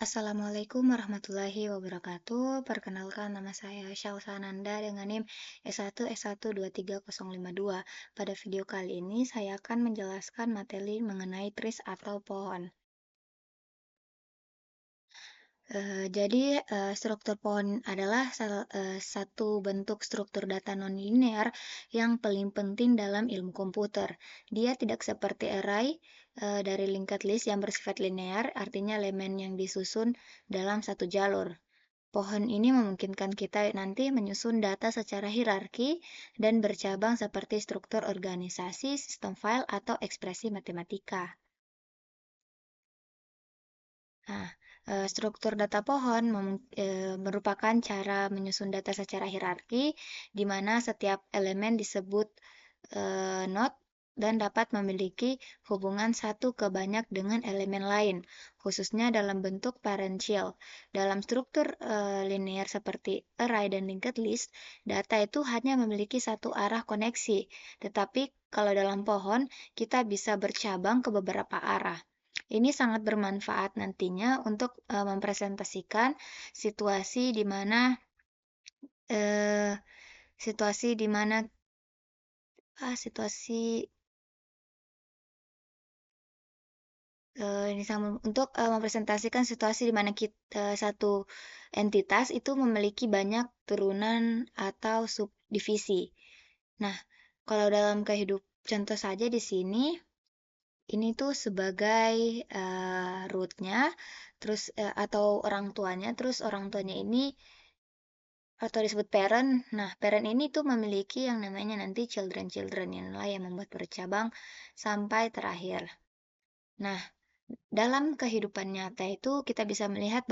Assalamualaikum warahmatullahi wabarakatuh. Perkenalkan nama saya Syalsa Nanda dengan NIM S1S12302. Pada video kali ini saya akan menjelaskan materi mengenai trees atau pohon. Struktur pohon adalah satu bentuk struktur data nonlinear yang paling penting dalam ilmu komputer. Dia tidak seperti array dari linked list yang bersifat linear, artinya elemen yang disusun dalam satu jalur. Pohon ini memungkinkan kita nanti menyusun data secara hierarki dan bercabang seperti struktur organisasi, sistem file, atau ekspresi matematika. Nah, struktur data pohon merupakan cara menyusun data secara hierarki, di mana setiap elemen disebut node dan dapat memiliki hubungan satu ke banyak dengan elemen lain, khususnya dalam bentuk parential. Dalam struktur linear seperti array dan linked list, data itu hanya memiliki satu arah koneksi, tetapi kalau dalam pohon, kita bisa bercabang ke beberapa arah. Ini sangat bermanfaat nantinya untuk mempresentasikan situasi di mana eh, situasi di mana situasi ini sama untuk mempresentasikan situasi di mana satu entitas itu memiliki banyak turunan atau subdivisi. Nah, kalau dalam contoh saja di sini, ini tuh sebagai root-nya, terus atau orang tuanya, terus orang tuanya ini atau disebut parent. Nah, parent ini tuh memiliki yang namanya nanti children-children yang membuat bercabang sampai terakhir. Nah, dalam kehidupan nyata itu kita bisa melihat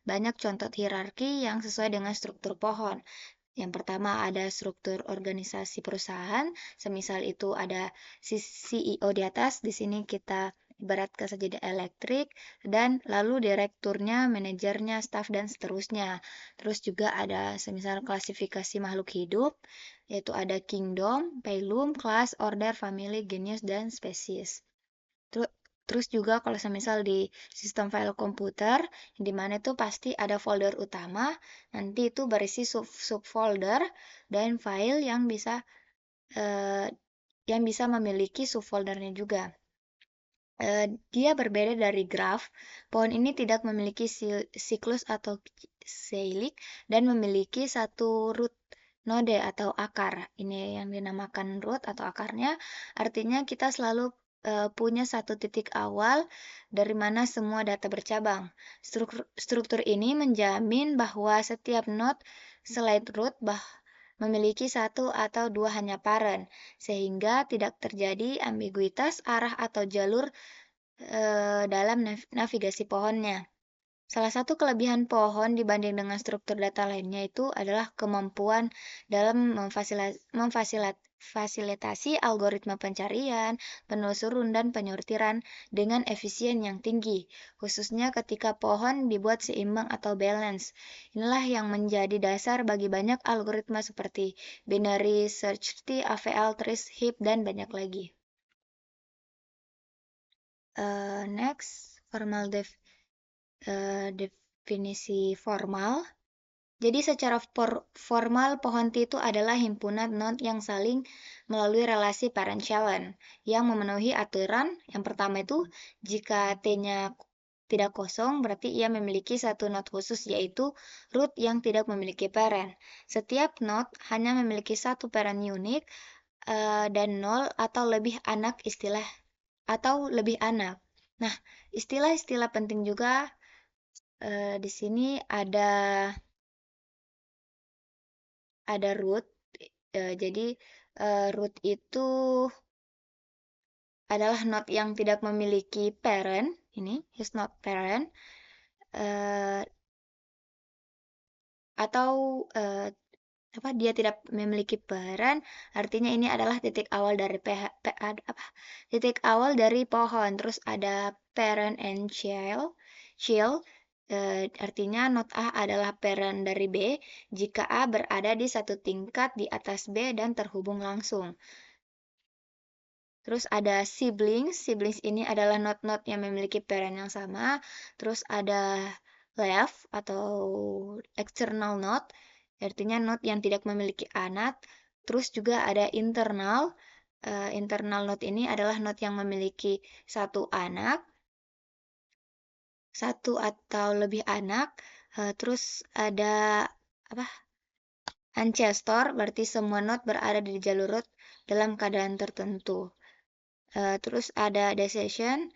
banyak contoh hierarki yang sesuai dengan struktur pohon. Yang pertama ada struktur organisasi perusahaan, semisal itu ada CEO di atas, di sini kita ibaratkan saja di elektrik, dan lalu direkturnya, manajernya, staf, dan seterusnya. Terus juga ada semisal klasifikasi makhluk hidup, yaitu ada kingdom, phylum, class, order, family, genus, dan species. Terus juga kalau semisal di sistem file komputer, di mana itu pasti ada folder utama, nanti itu berisi subfolder dan file eh, yang bisa memiliki subfoldernya juga. Dia berbeda dari graf. Pohon ini tidak memiliki siklus atau seilik dan memiliki satu root node atau akar. Ini yang dinamakan root atau akarnya. Artinya kita selalu punya satu titik awal dari mana semua data bercabang. Struktur ini menjamin bahwa setiap node selain root memiliki satu atau dua hanya parent, sehingga tidak terjadi ambiguitas arah atau jalur dalam navigasi pohonnya. Salah satu kelebihan pohon dibanding dengan struktur data lainnya itu adalah kemampuan dalam memfasilitasi algoritma pencarian, penelusuran, dan penyortiran dengan efisien yang tinggi, khususnya ketika pohon dibuat seimbang atau balance. Inilah yang menjadi dasar bagi banyak algoritma seperti binary search tree, AVL, trees, heap, dan banyak lagi. Next, definisi formal. Jadi secara formal, pohon T itu adalah himpunan node yang saling melalui relasi parent-child yang memenuhi aturan. Yang pertama itu, jika T-nya tidak kosong, berarti ia memiliki satu node khusus, yaitu root yang tidak memiliki parent. Setiap node hanya memiliki satu parent unik dan nol atau lebih anak. Nah, istilah-istilah penting juga di sini ada root. Jadi root itu adalah node yang tidak memiliki parent. Ini is not parent eh, atau dia tidak memiliki parent. Artinya ini adalah titik awal dari titik awal dari pohon. Terus ada parent and child. Artinya not A adalah parent dari B jika A berada di satu tingkat di atas B dan terhubung langsung. Terus ada siblings. Siblings ini adalah not-not yang memiliki parent yang sama. Terus ada leaf atau external node, artinya node yang tidak memiliki anak. Terus juga ada internal. Internal node ini adalah node yang memiliki satu anak, satu atau lebih anak. Terus ada apa? Ancestor, berarti semua node berada di jalur root dalam keadaan tertentu. Terus ada decision,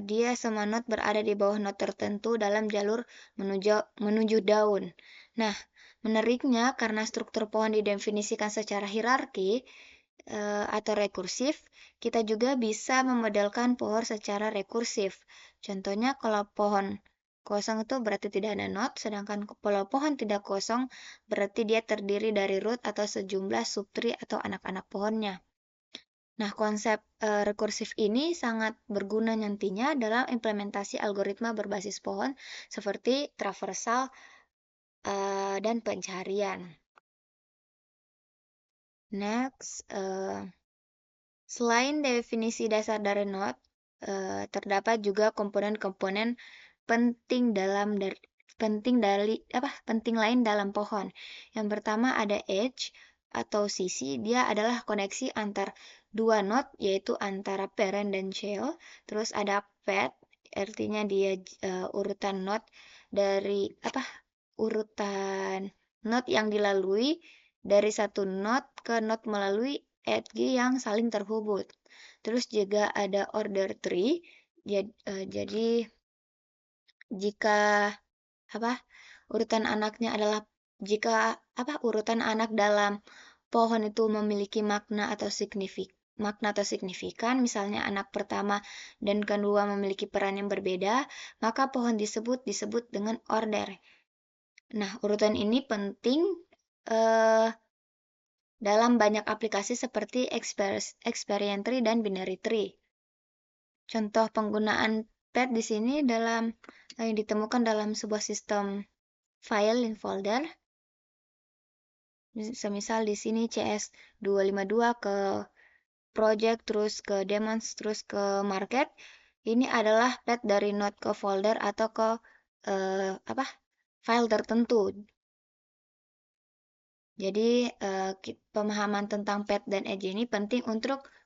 dia semua node berada di bawah node tertentu dalam jalur menuju daun. Nah, menariknya karena struktur pohon didefinisikan secara hierarki atau rekursif, kita juga bisa memodelkan pohon secara rekursif. Contohnya kalau pohon kosong itu berarti tidak ada node, sedangkan kalau pohon tidak kosong berarti dia terdiri dari root atau sejumlah subtree atau anak-anak pohonnya. Nah, konsep rekursif ini sangat berguna nantinya dalam implementasi algoritma berbasis pohon seperti traversal dan pencarian. Next, selain definisi dasar dari node, terdapat juga komponen-komponen penting penting lain dalam pohon. Yang pertama ada edge atau sisi, dia adalah koneksi antar dua node yaitu antara parent dan child. Terus ada path, artinya dia urutan node dari urutan node yang dilalui dari satu node ke node melalui edge yang saling terhubung. Terus juga ada order tree. Jadi jika urutan anaknya adalah jika urutan anak dalam pohon itu memiliki makna atau signifikan, misalnya anak pertama dan kedua memiliki peran yang berbeda, maka pohon disebut dengan order. Nah, urutan ini penting eh, dalam banyak aplikasi seperti experience tree dan binary tree. Contoh penggunaan path di sini ditemukan dalam sebuah sistem file in folder. Semisal di sini CS252 ke project, terus ke demons, terus ke market. Ini adalah path dari node ke folder atau ke file tertentu. Jadi pemahaman tentang path dan edge ini penting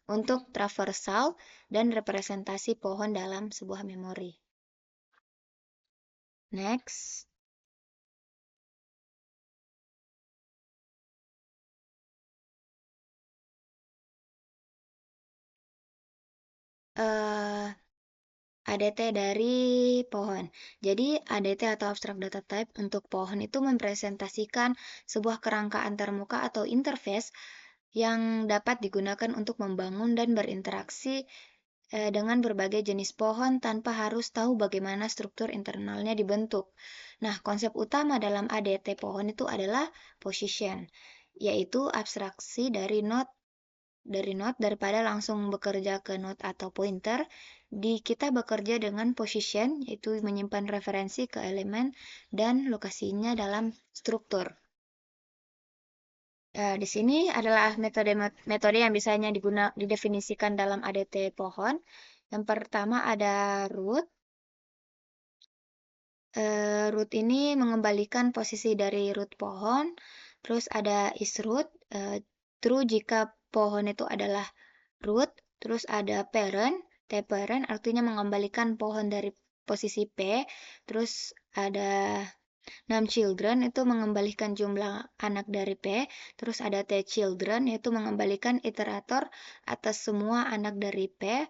untuk traversal dan representasi pohon dalam sebuah memori. Next. ADT dari pohon. Jadi, ADT atau Abstract Data Type untuk pohon itu mempresentasikan sebuah kerangka antarmuka atau interface yang dapat digunakan untuk membangun dan berinteraksi dengan berbagai jenis pohon tanpa harus tahu bagaimana struktur internalnya dibentuk. Nah, konsep utama dalam ADT pohon itu adalah position, yaitu abstraksi dari node daripada langsung bekerja ke node atau pointer, kita bekerja dengan position, yaitu menyimpan referensi ke elemen dan lokasinya dalam struktur. Di sini adalah metode yang biasanya didefinisikan dalam ADT pohon. Yang pertama ada root. Root ini mengembalikan posisi dari root pohon. Terus ada isRoot, true jika pohon itu adalah root. Terus ada parent, tparent artinya mengembalikan pohon dari posisi P. Terus ada numChildren itu mengembalikan jumlah anak dari P. Terus ada tChildren yaitu mengembalikan iterator atas semua anak dari P.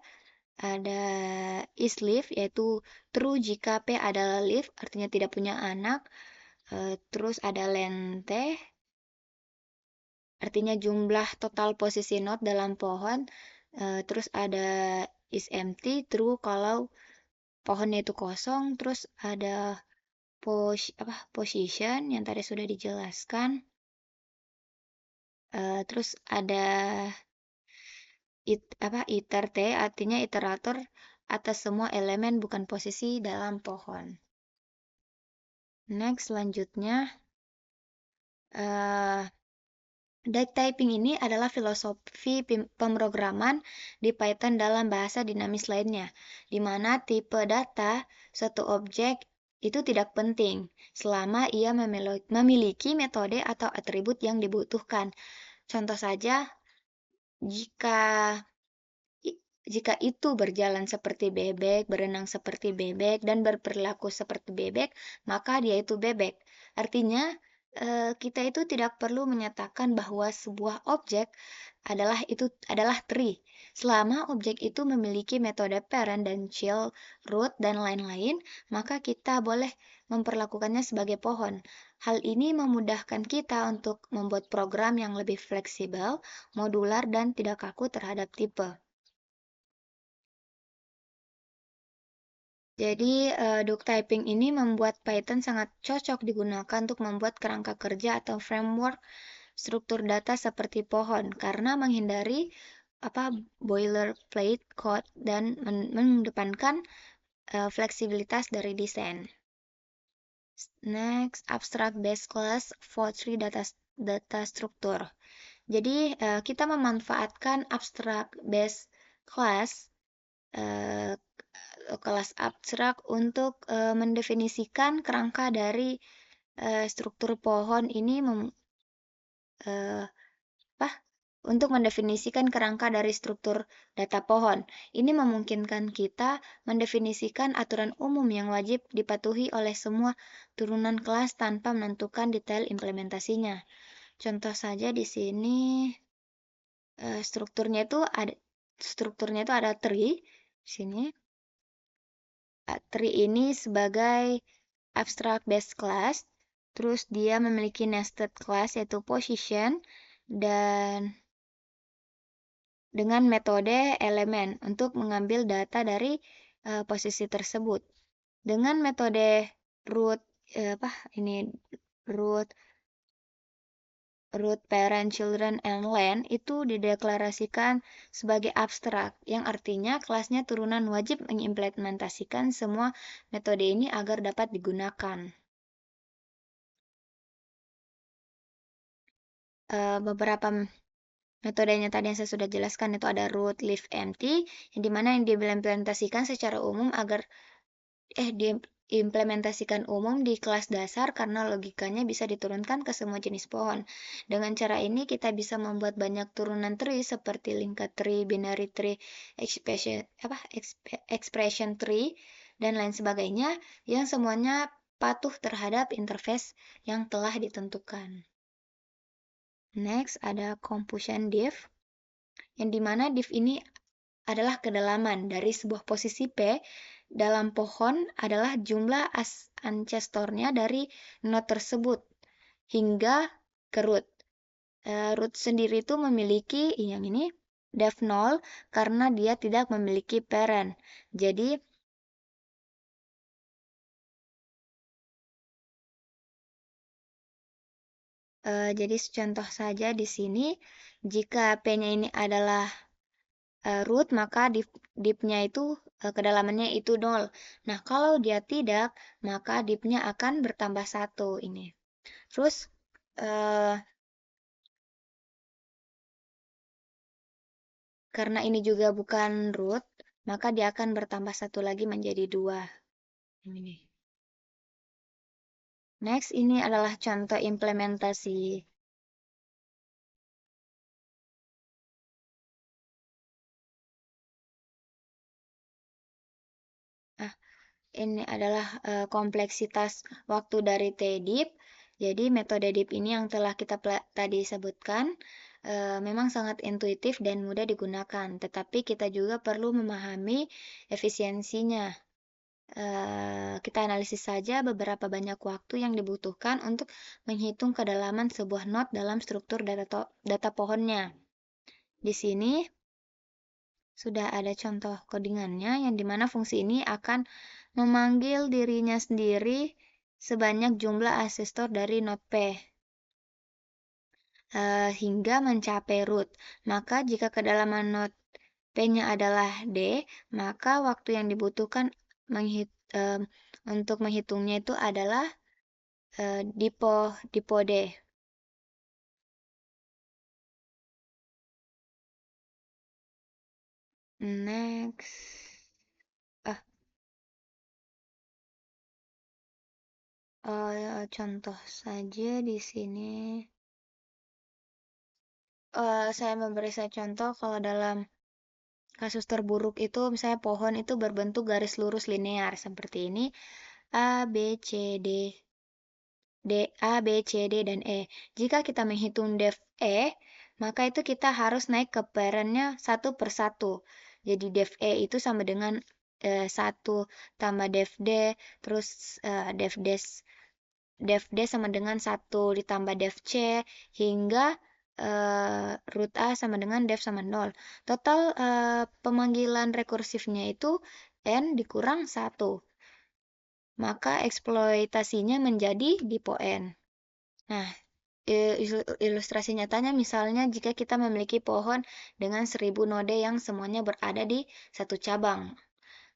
Ada isLeaf yaitu true jika P adalah leaf artinya tidak punya anak. Terus ada length artinya jumlah total posisi node dalam pohon. Terus ada isEmpty true kalau pohonnya itu kosong. Terus ada position yang tadi sudah dijelaskan. Terus ada iter T artinya iterator atas semua elemen bukan posisi dalam pohon. Next, selanjutnya data typing ini adalah filosofi pemrograman di Python dalam bahasa dinamis lainnya, di mana tipe data suatu objek itu tidak penting selama ia memiliki metode atau atribut yang dibutuhkan. Contoh saja, jika jika itu berjalan seperti bebek, berenang seperti bebek, dan berperilaku seperti bebek, maka dia itu bebek. Artinya, kita itu tidak perlu menyatakan bahwa sebuah objek adalah tree. Selama objek itu memiliki metode parent dan child, root, dan lain-lain, maka kita boleh memperlakukannya sebagai pohon. Hal ini memudahkan kita untuk membuat program yang lebih fleksibel, modular, dan tidak kaku terhadap tipe. Jadi, Duck Typing ini membuat Python sangat cocok digunakan untuk membuat kerangka kerja atau framework struktur data seperti pohon, karena menghindari boilerplate code dan mengedepankan fleksibilitas dari desain. Next, abstract base class for three data structure. Jadi, kita memanfaatkan abstract base class eh, kelas abstrak untuk mendefinisikan kerangka dari struktur pohon ini eh, apa? Untuk mendefinisikan kerangka dari struktur data pohon. Ini memungkinkan kita mendefinisikan aturan umum yang wajib dipatuhi oleh semua turunan kelas tanpa menentukan detail implementasinya. Contoh saja di sini strukturnya itu ada tree di sini. Tree ini sebagai abstract base class, terus dia memiliki nested class yaitu position dan dengan metode elemen untuk mengambil data dari posisi tersebut. Dengan metode root ini root root parent children and land itu dideklarasikan sebagai abstrak yang artinya kelasnya turunan wajib mengimplementasikan semua metode ini agar dapat digunakan. Beberapa metodenya tadi yang saya sudah jelaskan itu ada root, leave, empty, yang dimana yang diimplementasikan secara umum diimplementasikan umum di kelas dasar karena logikanya bisa diturunkan ke semua jenis pohon. Dengan cara ini kita bisa membuat banyak turunan tree seperti linked tree, binary tree, expression tree, dan lain sebagainya yang semuanya patuh terhadap interface yang telah ditentukan. Next ada computation div, yang dimana div ini adalah kedalaman dari sebuah posisi P dalam pohon adalah jumlah ancestornya dari node tersebut hingga ke root. Root sendiri itu memiliki yang ini depth 0 karena dia tidak memiliki parent. Jadi contoh saja di sini, jika P-nya ini adalah root, maka div-nya itu kedalamannya itu 0. Nah, kalau dia tidak, maka div-nya akan bertambah 1 ini. Terus, karena ini juga bukan root, maka dia akan bertambah 1 lagi menjadi 2. Ini. Next, ini adalah contoh implementasi. Ini adalah kompleksitas waktu dari TDIP. Jadi metode DIP ini yang telah kita tadi sebutkan memang sangat intuitif dan mudah digunakan. Tetapi kita juga perlu memahami efisiensinya. Kita analisis saja beberapa banyak waktu yang dibutuhkan untuk menghitung kedalaman sebuah node dalam struktur data pohonnya. Di sini sudah ada contoh codingannya yang dimana fungsi ini akan memanggil dirinya sendiri sebanyak jumlah ancestor dari node P hingga mencapai root. Maka jika kedalaman node P-nya adalah D, maka waktu yang dibutuhkan untuk menghitungnya itu adalah dipo D. Next. Contoh saja di sini. Saya memberi saya contoh kalau dalam kasus terburuk itu misalnya pohon itu berbentuk garis lurus linear seperti ini. A, B, C, D, A, B, C, D, dan E. Jika kita menghitung depth E, maka itu kita harus naik ke parentnya satu per satu. Jadi depth E itu sama dengan 1 tambah depth D, terus depth D sama dengan 1 ditambah depth C, hingga root A sama dengan depth sama 0. Total pemanggilan rekursifnya itu N dikurang 1. Maka eksploitasinya menjadi dipo N. Nah, ilustrasi nyatanya misalnya jika kita memiliki pohon dengan 1000 node yang semuanya berada di satu cabang.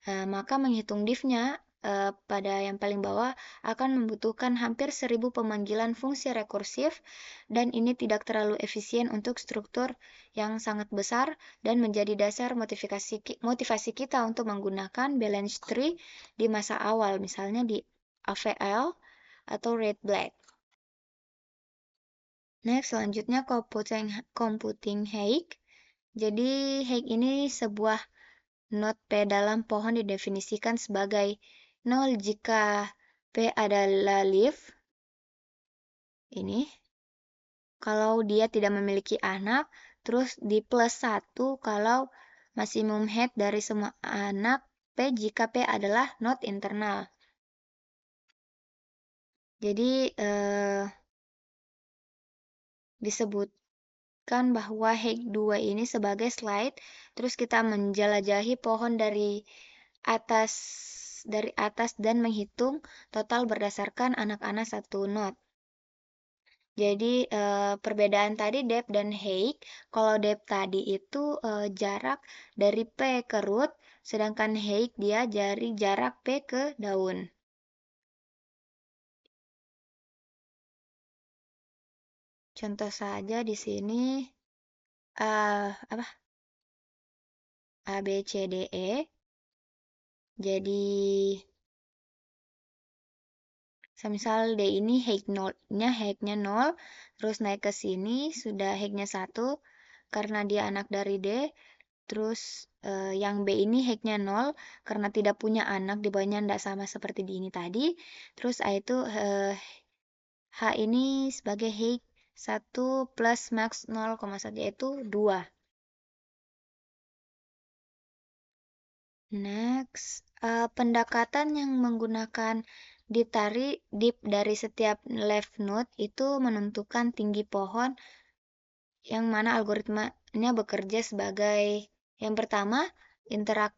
Maka menghitung diff-nya pada yang paling bawah akan membutuhkan hampir 1000 pemanggilan fungsi rekursif, dan ini tidak terlalu efisien untuk struktur yang sangat besar dan menjadi dasar motivasi kita untuk menggunakan balance tree di masa awal, misalnya di AVL atau red black. Next, selanjutnya computing Hague. Jadi Hague ini sebuah node P dalam pohon didefinisikan sebagai 0 jika P adalah leaf. Ini. Kalau dia tidak memiliki anak, terus di plus 1 kalau maksimum head dari semua anak P jika P adalah node internal. Jadi disebutkan bahwa Hague 2 ini sebagai slide, terus kita menjelajahi pohon dari atas dan menghitung total berdasarkan anak-anak satu node. Jadi perbedaan tadi depth dan height. Kalau depth tadi itu jarak dari P ke root, sedangkan height dia dari jarak P ke daun. Contoh saja di sini apa? A, B, C, D, E. Jadi misal D ini height-nya 0, terus naik ke sini sudah height-nya 1 karena dia anak dari D. Terus yang B ini height-nya 0 karena tidak punya anak, di bawahnya tidak sama seperti di ini tadi. Terus A itu H ini sebagai height 1 plus max 0,1 yaitu 2. Next, pendekatan yang menggunakan ditarik dip dari setiap left node itu menentukan tinggi pohon, yang mana algoritmanya bekerja sebagai yang pertama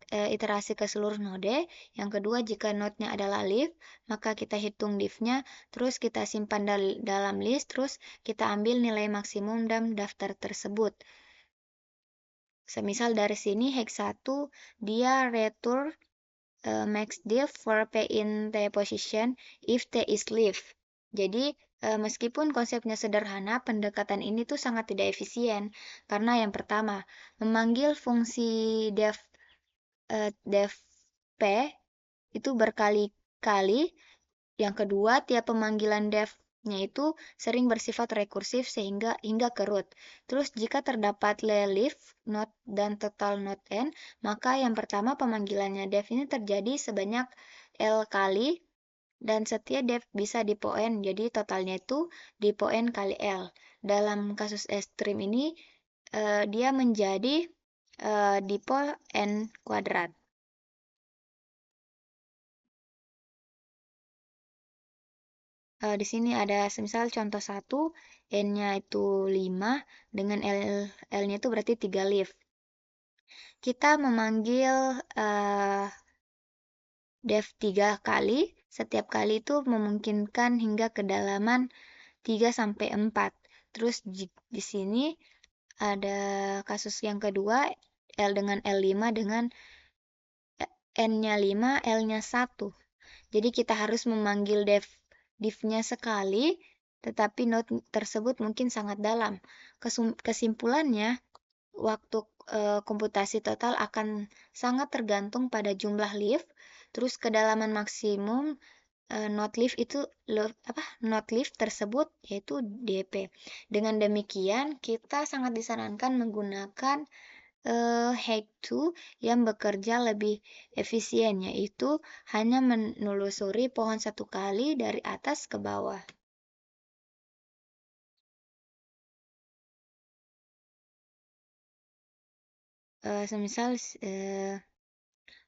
iterasi ke seluruh node, yang kedua jika node-nya adalah leaf maka kita hitung diff-nya, terus kita simpan dalam list, terus kita ambil nilai maksimum dalam daftar tersebut. Semisal dari sini hex 1 dia return max diff for P in T position if T is leaf. Jadi meskipun konsepnya sederhana, pendekatan ini tuh sangat tidak efisien karena yang pertama memanggil fungsi def P itu berkali-kali. Yang kedua, tiap pemanggilan def-nya itu sering bersifat rekursif sehingga hingga ke root. Terus jika terdapat leaf node dan total node n, maka yang pertama pemanggilannya def ini terjadi sebanyak L kali, dan setiap def bisa dipo n, jadi totalnya itu dipo n kali L. Dalam kasus ekstrim ini dia menjadi dipo n kuadrat. Di sini ada semisal contoh 1, N-nya itu 5, dengan L-nya itu berarti 3 leaf. Kita memanggil def 3 kali, setiap kali itu memungkinkan hingga kedalaman 3 sampai 4. Terus di sini ada kasus yang kedua, L dengan L5 dengan N-nya 5, L-nya 1. Jadi kita harus memanggil diff-nya sekali, tetapi node tersebut mungkin sangat dalam. Kesimpulannya, waktu komputasi total akan sangat tergantung pada jumlah leaf, terus kedalaman maksimum not leaf tersebut yaitu DP. Dengan demikian, kita sangat disarankan menggunakan Haiku yang bekerja lebih efisien, yaitu hanya menelusuri pohon satu kali dari atas ke bawah. Semisal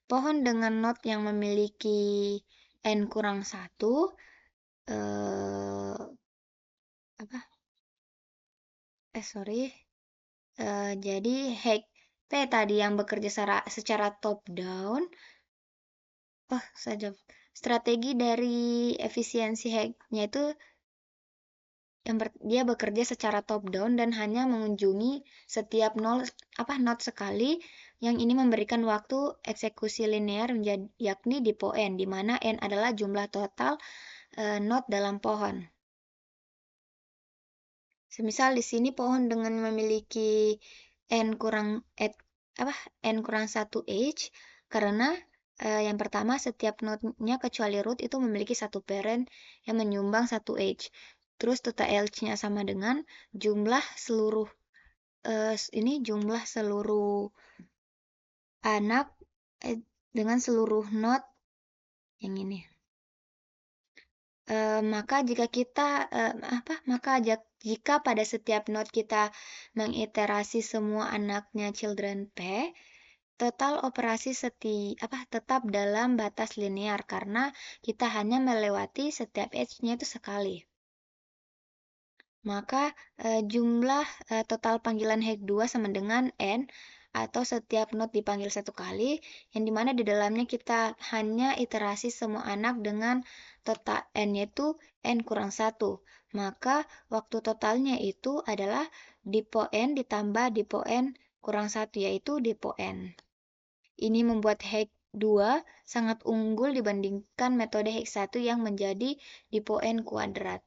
pohon dengan not yang memiliki n-1 apa? Jadi hack P tadi yang bekerja secara top down. Strategi dari efisiensi hacknya itu dia bekerja secara top down dan hanya mengunjungi setiap not sekali, yang ini memberikan waktu eksekusi linear yakni dipo n, di mana n adalah jumlah total not dalam pohon. Semisal di sini pohon dengan memiliki n-1 h, karena yang pertama setiap node-nya kecuali root itu memiliki satu parent yang menyumbang 1 h. Terus total H-nya sama dengan jumlah seluruh anak dengan seluruh node yang ini. Jika pada setiap node kita mengiterasi semua anaknya children P, total operasi tetap dalam batas linear karena kita hanya melewati setiap edge-nya itu sekali. Maka jumlah total panggilan hack 2 sama dengan n, atau setiap node dipanggil satu kali, yang dimana di dalamnya kita hanya iterasi semua anak dengan total n yaitu n-1. Maka waktu totalnya itu adalah dipo n ditambah dipo n-1, yaitu dipo n. Ini membuat hack 2 sangat unggul dibandingkan metode hack 1 yang menjadi dipo n kuadrat.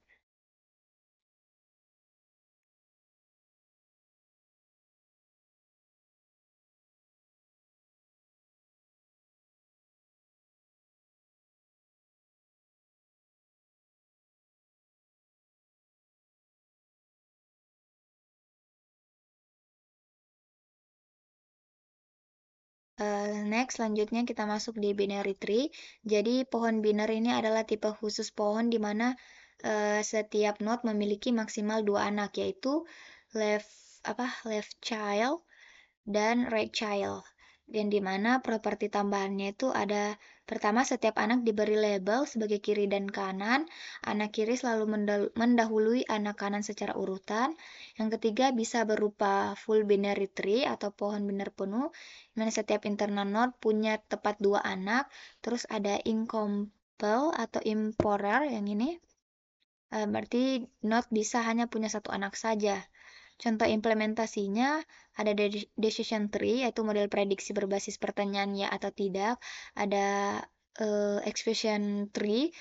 Next, selanjutnya kita masuk di binary tree. Jadi pohon binary ini adalah tipe khusus pohon di mana setiap node memiliki maksimal 2 anak, yaitu left child dan right child. Dan di mana properti tambahannya itu ada, pertama, setiap anak diberi label sebagai kiri dan kanan. Anak kiri selalu mendahului anak kanan secara urutan. Yang ketiga, bisa berupa full binary tree atau pohon biner penuh, di mana setiap internal node punya tepat 2 anak. Terus ada incomplete atau improper yang ini. Berarti node bisa hanya punya 1 anak saja. Contoh implementasinya ada decision tree, yaitu model prediksi berbasis pertanyaan ya atau tidak. Ada expression tree,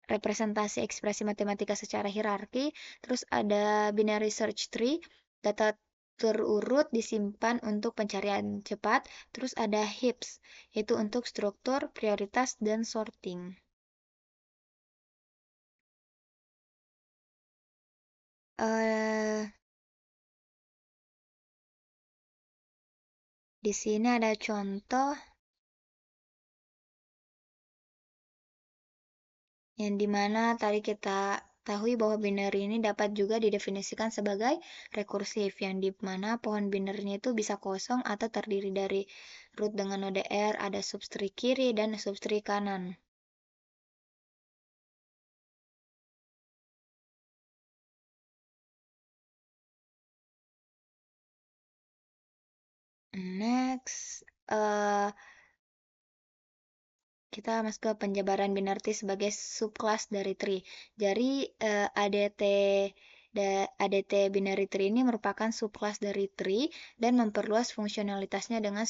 representasi ekspresi matematika secara hierarki. Terus ada binary search tree, data terurut disimpan untuk pencarian cepat. Terus ada heaps, yaitu untuk struktur, prioritas, dan sorting. Di sini ada contoh yang dimana tadi kita tahui bahwa binary ini dapat juga didefinisikan sebagai rekursif, yang dimana pohon binary itu bisa kosong atau terdiri dari root dengan node R, ada subtree kiri dan subtree kanan. Next, kita masuk ke penjabaran binary tree sebagai subclass dari tree. Jadi ADT binary tree ini merupakan subclass dari tree dan memperluas fungsionalitasnya dengan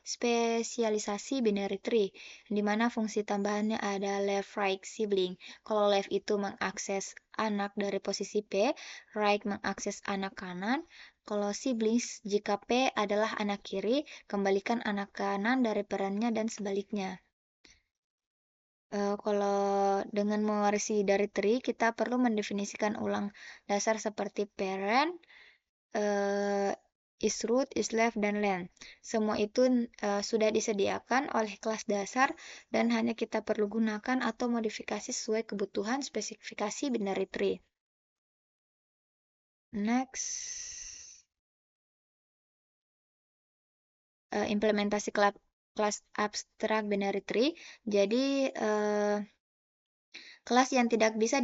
spesialisasi binary tree, di mana fungsi tambahannya ada left right sibling. Kalau left itu mengakses anak dari posisi P, right mengakses anak kanan. Kalau siblings, jika P adalah anak kiri, kembalikan anak kanan dari perannya dan sebaliknya. Kalau dengan mewarisi dari tree, kita perlu mendefinisikan ulang dasar seperti parent, is root, is left, dan len. Semua itu sudah disediakan oleh kelas dasar dan hanya kita perlu gunakan atau modifikasi sesuai kebutuhan spesifikasi binary tree. Next, implementasi kelas abstrak binary tree. Jadi kelas yang tidak bisa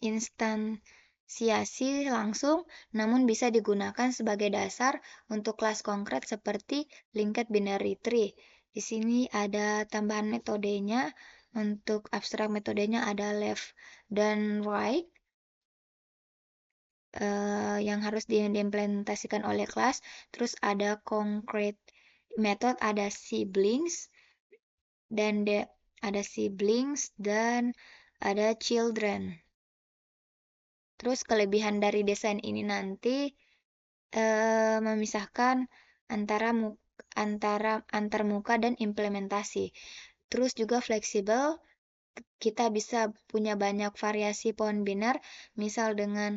instansiasi langsung, namun bisa digunakan sebagai dasar untuk kelas konkret seperti linked binary tree. Di sini ada tambahan metodenya. Untuk abstrak metodenya ada left dan right yang harus diimplementasikan oleh kelas. Terus ada concrete method, ada siblings dan ada children. Terus kelebihan dari desain ini nanti memisahkan antar muka dan implementasi. Terus juga fleksibel, kita bisa punya banyak variasi pohon binar, misal dengan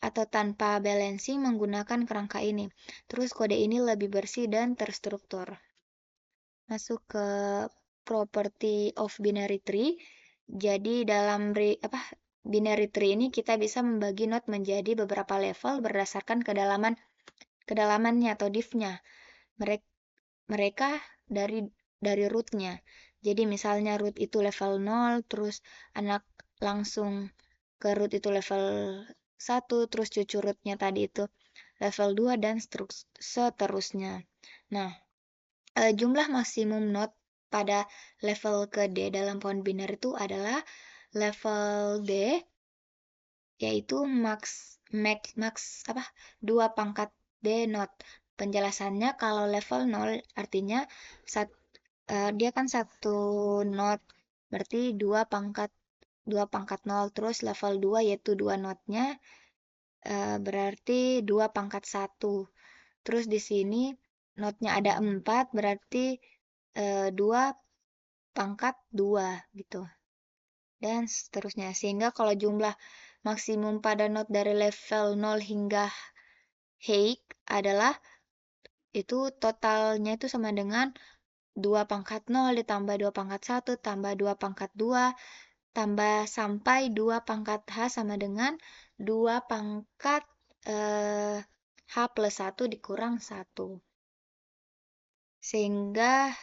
atau tanpa balancing menggunakan kerangka ini. Terus kode ini lebih bersih dan terstruktur. Masuk ke property of binary tree. Jadi dalam binary tree ini kita bisa membagi node menjadi beberapa level berdasarkan kedalamannya atau div-nya. Mereka dari root-nya. Jadi misalnya root itu level 0, terus anak langsung ke root itu level 1, terus cucu root-nya tadi itu level 2 dan seterusnya. Nah, jumlah maksimum node pada level ke D dalam pohon binar itu adalah level D, yaitu max 2 pangkat D node. Penjelasannya kalau level 0 artinya dia kan 1 node, berarti 2 pangkat 0, terus level 2 yaitu 2 node-nya berarti 2 pangkat 1. Terus di sini node-nya ada 4, berarti 2 pangkat 2 gitu. Dan seterusnya. Sehingga kalau jumlah maksimum pada node dari level 0 hingga height adalah itu totalnya itu sama dengan 2 pangkat 0 ditambah 2 pangkat 1 tambah 2 pangkat 2 tambah sampai 2 pangkat H sama dengan 2 pangkat H plus 1 dikurang 1. Sehingga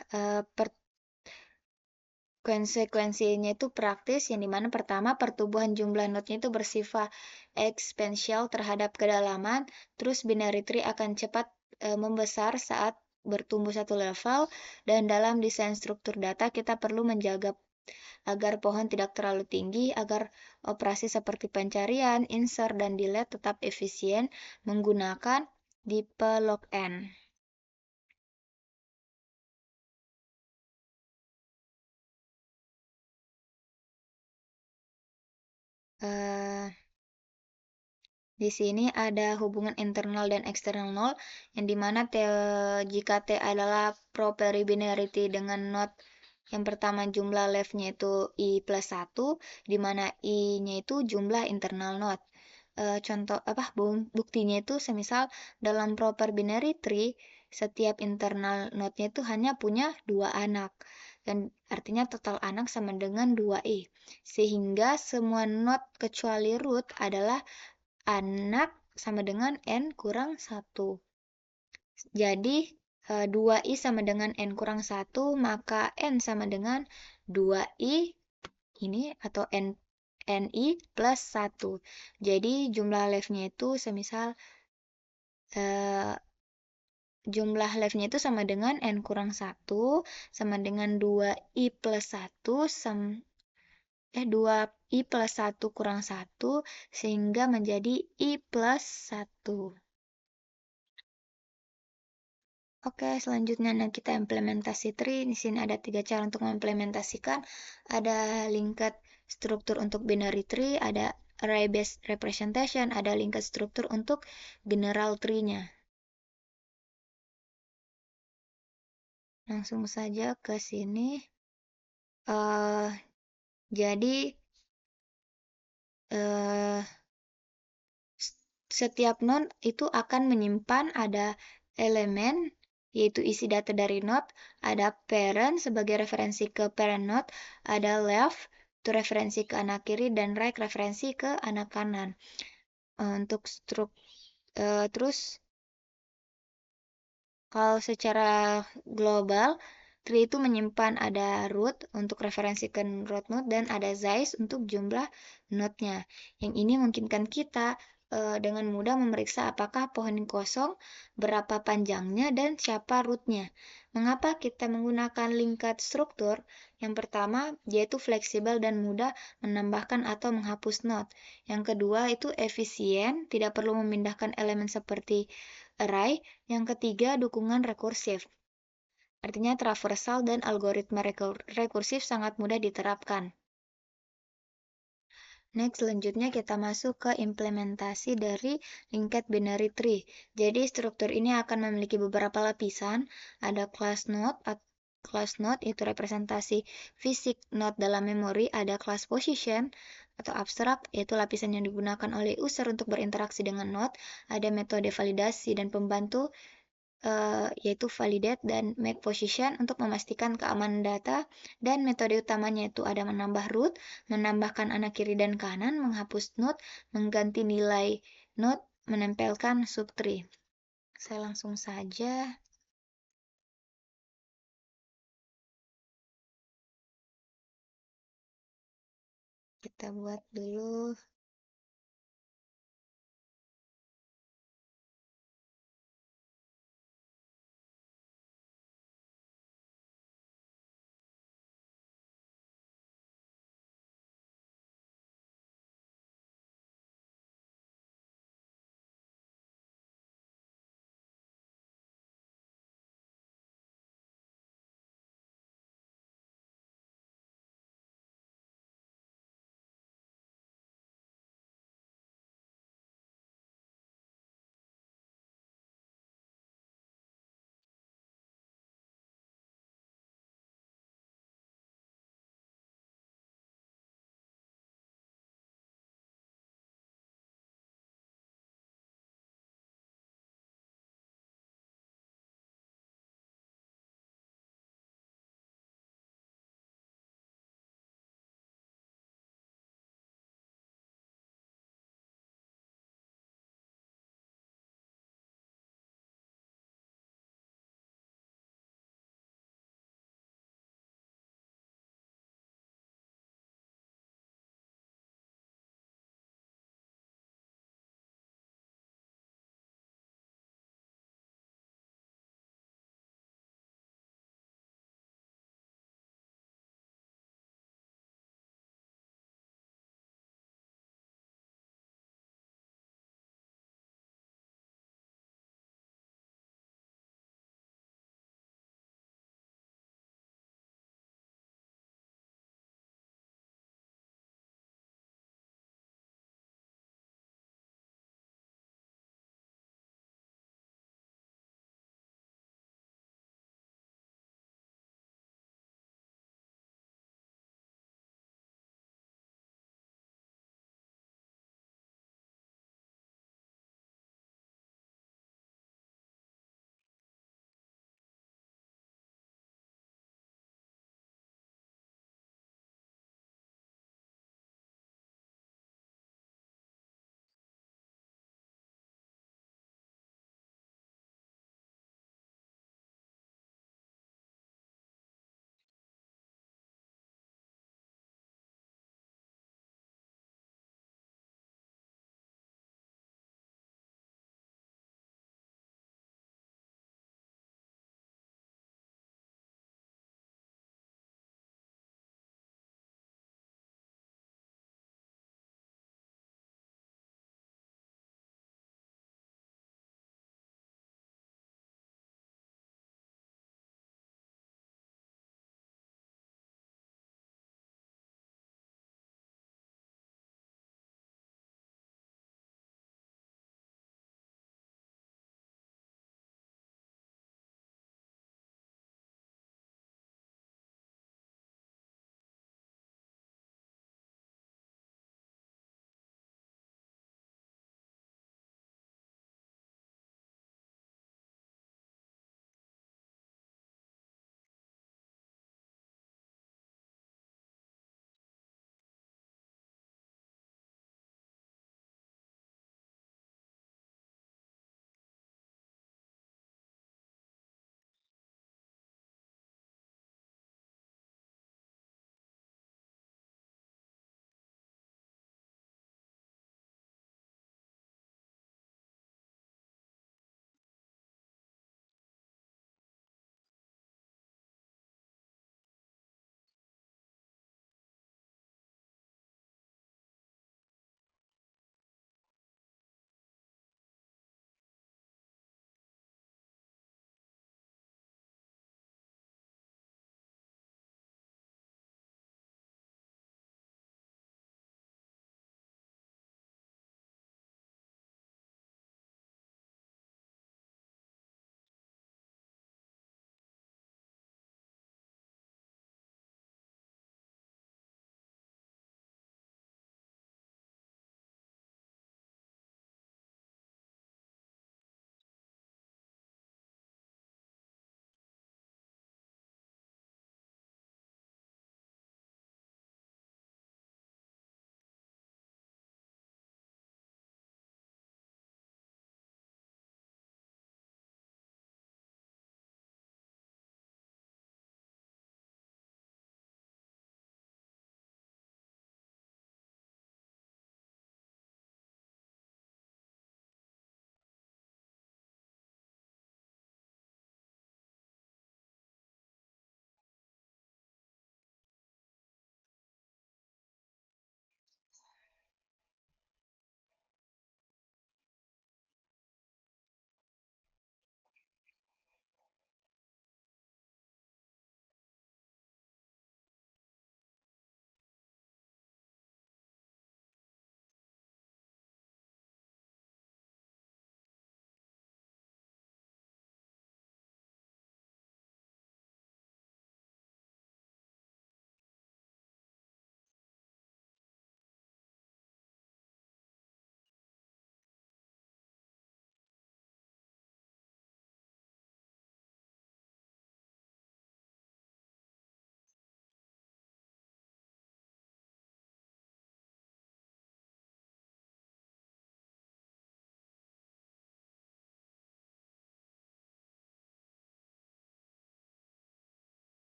konsekuensinya itu praktis, yang dimana pertama pertumbuhan jumlah node-nya itu bersifat eksponensial terhadap kedalaman, terus binary tree akan cepat membesar saat bertumbuh satu level, dan dalam desain struktur data kita perlu menjaga agar pohon tidak terlalu tinggi, agar operasi seperti pencarian, insert, dan delete tetap efisien menggunakan tipe log n. Di sini ada hubungan internal dan eksternal node, yang dimana jika T adalah property binarity dengan node yang pertama jumlah left-nya itu I plus 1, di mana I-nya itu jumlah internal node. Contoh buktinya itu semisal dalam proper binary tree, setiap internal node-nya itu hanya punya 2 anak. Dan artinya total anak sama dengan 2i. Sehingga semua node kecuali root adalah anak sama dengan N kurang 1. Jadi 2i sama dengan N kurang 1, maka N sama dengan 2i ini atau NI plus 1. Jadi jumlah left-nya itu semisal jumlah left-nya itu sama dengan N kurang 1 sama dengan 2i plus 1 2i plus 1 kurang 1 sehingga menjadi i plus 1. Oke, selanjutnya kita implementasi tree. Di sini ada 3 cara untuk mengimplementasikan. Ada linked struktur untuk binary tree, ada array based representation, ada linked struktur untuk general tree-nya. Langsung saja ke sini. Eh, jadi eh, setiap node itu akan menyimpan ada elemen, yaitu isi data dari node, ada parent sebagai referensi ke parent node, ada left itu referensi ke anak kiri, dan right referensi ke anak kanan. Untuk terus kalau secara global, tree itu menyimpan ada root untuk referensi ke root node dan ada size untuk jumlah node-nya. Yang ini memungkinkan kita dengan mudah memeriksa apakah pohon yang kosong, berapa panjangnya, dan siapa root-nya. Mengapa kita menggunakan linked struktur? Yang pertama, dia itu fleksibel dan mudah menambahkan atau menghapus node. Yang kedua, itu efisien, tidak perlu memindahkan elemen seperti array. Yang ketiga, dukungan rekursif. Artinya traversal dan algoritma rekursif sangat mudah diterapkan. Next, selanjutnya kita masuk ke implementasi dari linked binary tree. Jadi, struktur ini akan memiliki beberapa lapisan. Ada class node itu representasi fisik node dalam memori. Ada class position atau abstrak, yaitu lapisan yang digunakan oleh user untuk berinteraksi dengan node. Ada metode validasi dan pembantu, yaitu validate dan make position untuk memastikan keamanan data, dan metode utamanya itu ada menambah root, menambahkan anak kiri dan kanan, menghapus node, mengganti nilai node, menempelkan subtree. Saya langsung saja kita buat dulu.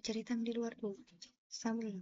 Cerita di luar tuh sambil.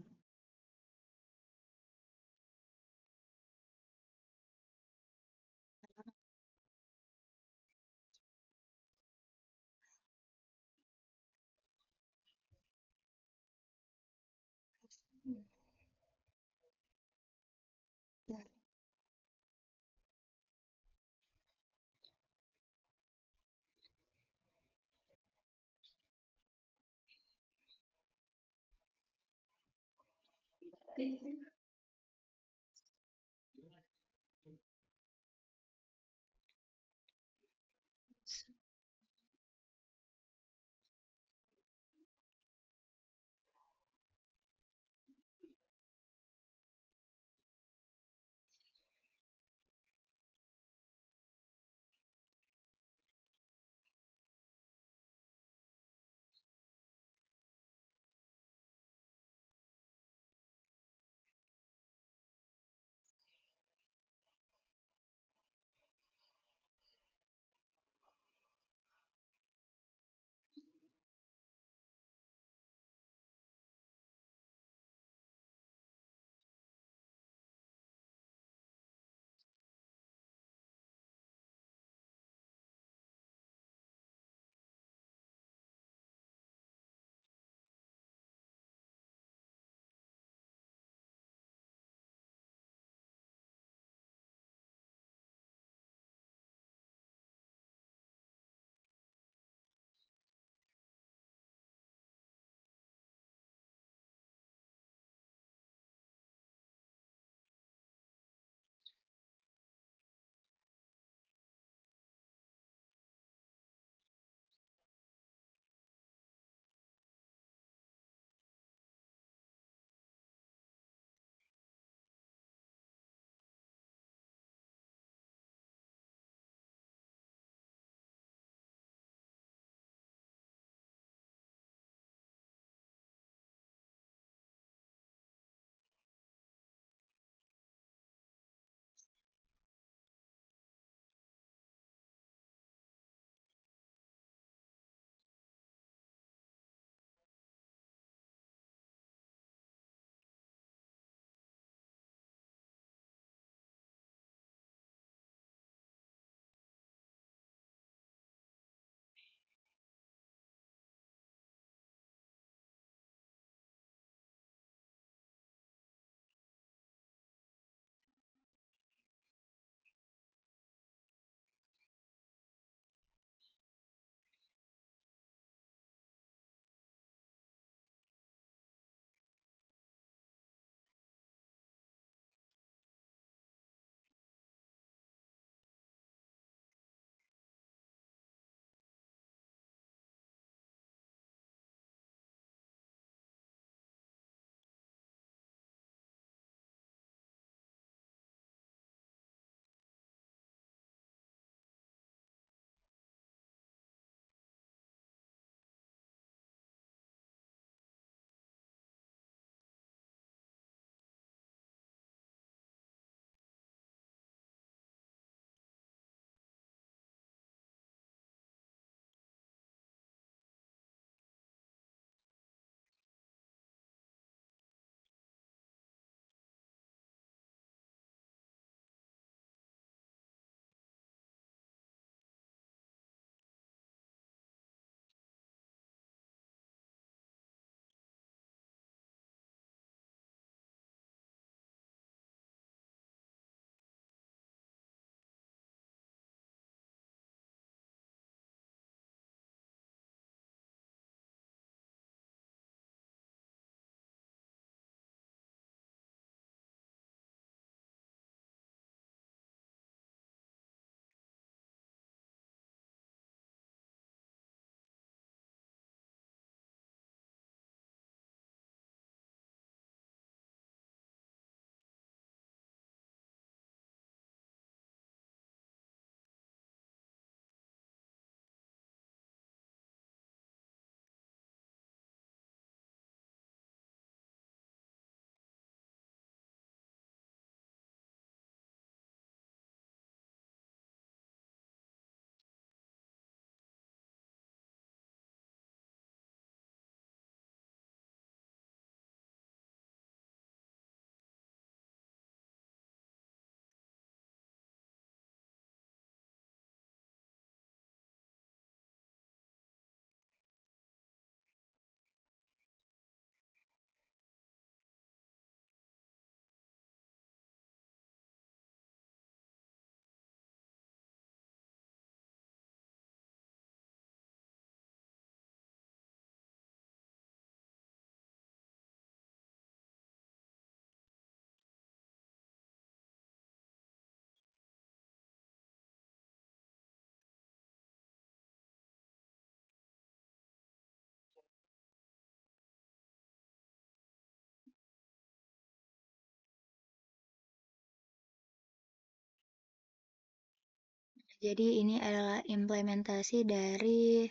Jadi ini adalah implementasi dari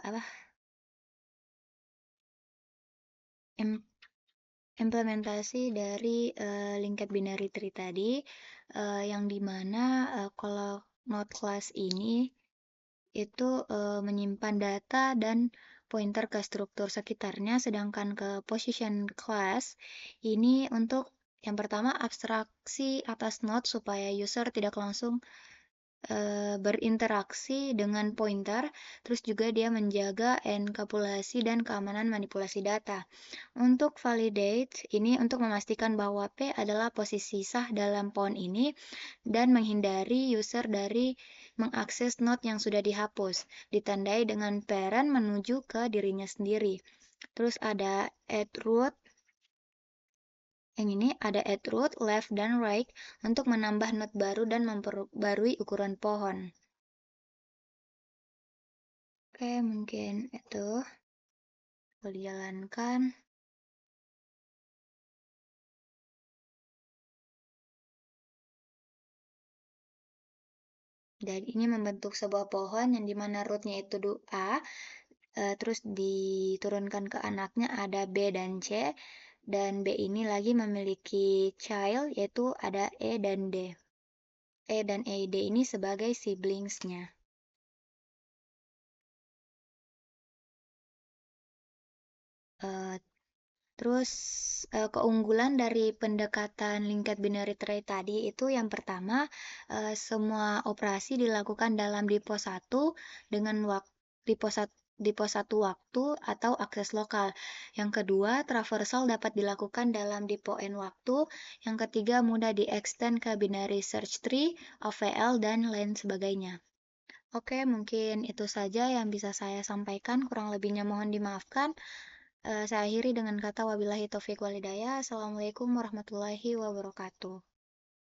apa? im- Implementasi dari linked binary tree tadi, yang dimana kalau node class ini itu menyimpan data dan pointer ke struktur sekitarnya, sedangkan ke position class ini untuk yang pertama abstraksi atas node supaya user tidak langsung berinteraksi dengan pointer, terus juga dia menjaga enkapsulasi dan keamanan manipulasi data. Untuk validate, ini untuk memastikan bahwa P adalah posisi sah dalam pohon ini dan menghindari user dari mengakses node yang sudah dihapus, ditandai dengan parent menuju ke dirinya sendiri. Terus ada add root, yang ini ada add root, left, dan right untuk menambah node baru dan memperbarui ukuran pohon. Oke, mungkin itu boleh dijalankan. Dan ini membentuk sebuah pohon yang dimana rootnya itu A, terus diturunkan ke anaknya ada B dan C, dan B ini lagi memiliki child, yaitu ada E dan D. E dan D ini sebagai siblingsnya. Eh, Terus keunggulan dari pendekatan linked binary tree tadi itu yang pertama, semua operasi dilakukan dalam dipo 1 dengan dipo 1 waktu atau akses lokal. Yang kedua, traversal dapat dilakukan dalam dipo n waktu. Yang ketiga, mudah diextend ke binary search tree, OVL, dan lain sebagainya. Oke, mungkin itu saja yang bisa saya sampaikan. Kurang lebihnya mohon dimaafkan. Saya akhiri dengan kata wabillahi taufiq walhidayah. Assalamualaikum warahmatullahi wabarakatuh.